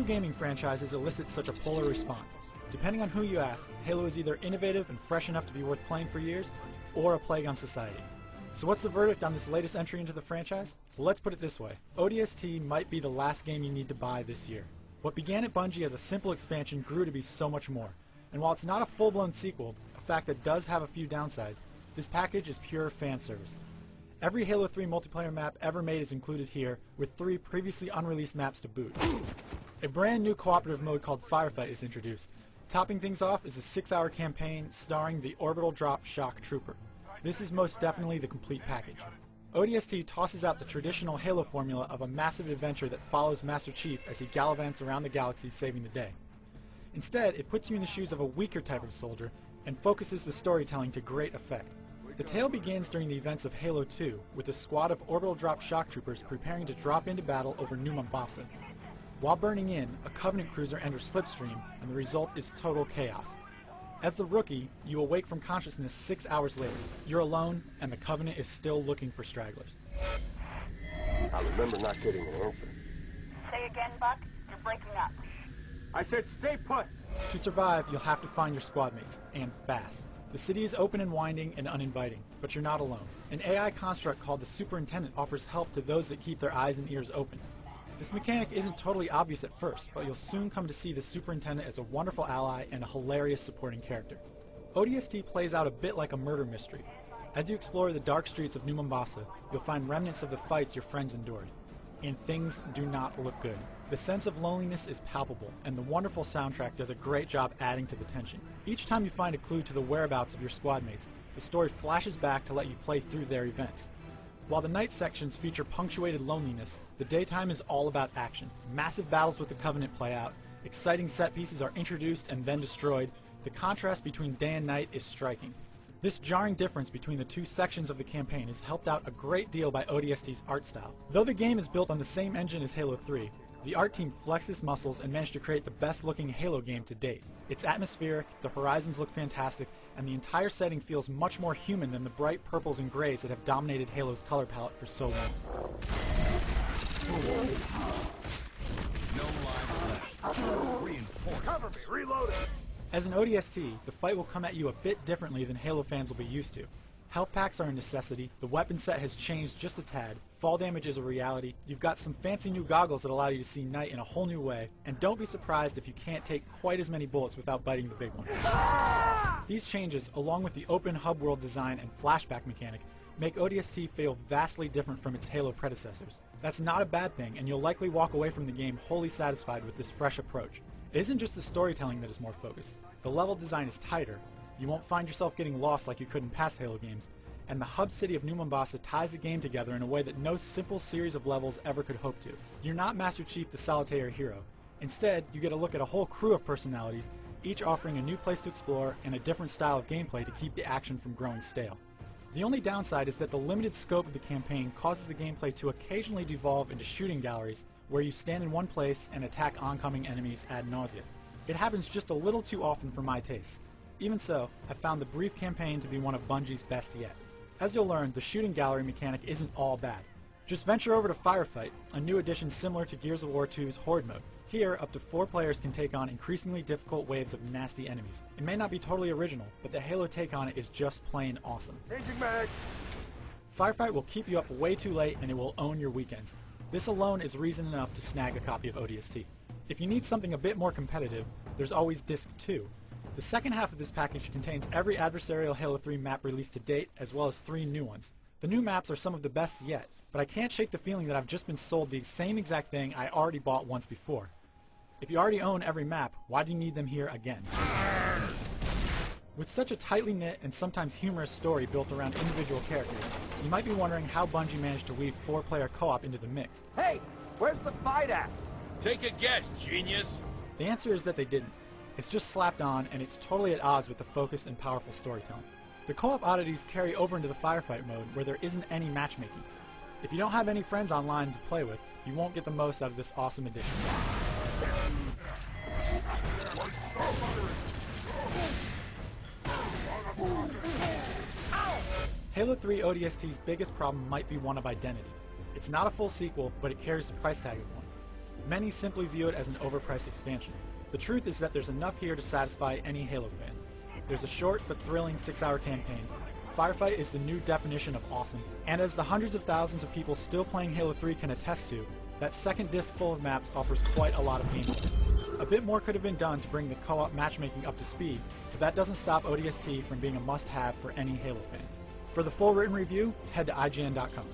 Few gaming franchises elicit such a polar response. Depending on who you ask, Halo is either innovative and fresh enough to be worth playing for years, or a plague on society. So what's the verdict on this latest entry into the franchise? Well, let's put it this way. ODST might be the last game you need to buy this year. What began at Bungie as a simple expansion grew to be so much more. And while it's not a full-blown sequel, a fact that does have a few downsides, this package is pure fan service. Every Halo 3 multiplayer map ever made is included here, with 3 previously unreleased maps to boot. A brand new cooperative mode called Firefight is introduced. Topping things off is a 6-hour campaign starring the Orbital Drop Shock Trooper. This is most definitely the complete package. ODST tosses out the traditional Halo formula of a massive adventure that follows Master Chief as he gallivants around the galaxy saving the day. Instead, it puts you in the shoes of a weaker type of soldier and focuses the storytelling to great effect. The tale begins during the events of Halo 2, with a squad of Orbital Drop Shock Troopers preparing to drop into battle over New Mombasa. While burning in, a Covenant cruiser enters Slipstream, and the result is total chaos. As the rookie, you awake from consciousness 6 hours later. You're alone, and the Covenant is still looking for stragglers. I remember not getting an answer. Say again, Buck. You're breaking up. I said stay put! To survive, you'll have to find your squad mates, and fast. The city is open and winding and uninviting, but you're not alone. An AI construct called the Superintendent offers help to those that keep their eyes and ears open. This mechanic isn't totally obvious at first, but you'll soon come to see the Superintendent as a wonderful ally and a hilarious supporting character. ODST plays out a bit like a murder mystery. As you explore the dark streets of New Mombasa, you'll find remnants of the fights your friends endured. And things do not look good. The sense of loneliness is palpable, and the wonderful soundtrack does a great job adding to the tension. Each time you find a clue to the whereabouts of your squad mates, the story flashes back to let you play through their events. While the night sections feature punctuated loneliness, the daytime is all about action. Massive battles with the Covenant play out, exciting set pieces are introduced and then destroyed. The contrast between day and night is striking. This jarring difference between the two sections of the campaign is helped out a great deal by ODST's art style. Though the game is built on the same engine as Halo 3, the art team flexed its muscles and managed to create the best looking Halo game to date. It's atmospheric, the horizons look fantastic, and the entire setting feels much more human than the bright purples and grays that have dominated Halo's color palette for so long. No live left. Reinforced. Cover me! Reloading! As an ODST, the fight will come at you a bit differently than Halo fans will be used to. Health packs are a necessity, the weapon set has changed just a tad, fall damage is a reality, you've got some fancy new goggles that allow you to see night in a whole new way, and don't be surprised if you can't take quite as many bullets without biting the big one. These changes, along with the open hub world design and flashback mechanic, make ODST feel vastly different from its Halo predecessors. That's not a bad thing, and you'll likely walk away from the game wholly satisfied with this fresh approach. It isn't just the storytelling that is more focused. The level design is tighter, you won't find yourself getting lost like you could in past Halo games, and the hub city of New Mombasa ties the game together in a way that no simple series of levels ever could hope to. You're not Master Chief the solitary hero. Instead, you get a look at a whole crew of personalities, each offering a new place to explore and a different style of gameplay to keep the action from growing stale. The only downside is that the limited scope of the campaign causes the gameplay to occasionally devolve into shooting galleries where you stand in one place and attack oncoming enemies ad nauseam. It happens just a little too often for my taste. Even so, I found the brief campaign to be one of Bungie's best yet. As you'll learn, the shooting gallery mechanic isn't all bad. Just venture over to Firefight, a new addition similar to Gears of War 2's Horde mode. Here, up to 4 players can take on increasingly difficult waves of nasty enemies. It may not be totally original, but the Halo take on it is just plain awesome. Changing mags! Firefight will keep you up way too late and it will own your weekends. This alone is reason enough to snag a copy of ODST. If you need something a bit more competitive, there's always Disc 2. The second half of this package contains every adversarial Halo 3 map released to date, as well as 3 new ones. The new maps are some of the best yet, but I can't shake the feeling that I've just been sold the same exact thing I already bought once before. If you already own every map, why do you need them here again? With such a tightly knit and sometimes humorous story built around individual characters, you might be wondering how Bungie managed to weave 4-player co-op into the mix. Hey! Where's the fight at? Take a guess, genius. The answer is that they didn't. It's just slapped on, and it's totally at odds with the focus and powerful storytelling. The co-op oddities carry over into the Firefight mode, where there isn't any matchmaking. If you don't have any friends online to play with, you won't get the most out of this awesome addition. Halo 3 ODST's biggest problem might be one of identity. It's not a full sequel, but it carries the price tag of one. Many simply view it as an overpriced expansion. The truth is that there's enough here to satisfy any Halo fan. There's a short but thrilling 6-hour campaign. Firefight is the new definition of awesome, and as the hundreds of thousands of people still playing Halo 3 can attest to, that second disc full of maps offers quite a lot of gameplay. A bit more could have been done to bring the co-op matchmaking up to speed, but that doesn't stop ODST from being a must-have for any Halo fan. For the full written review, head to IGN.com.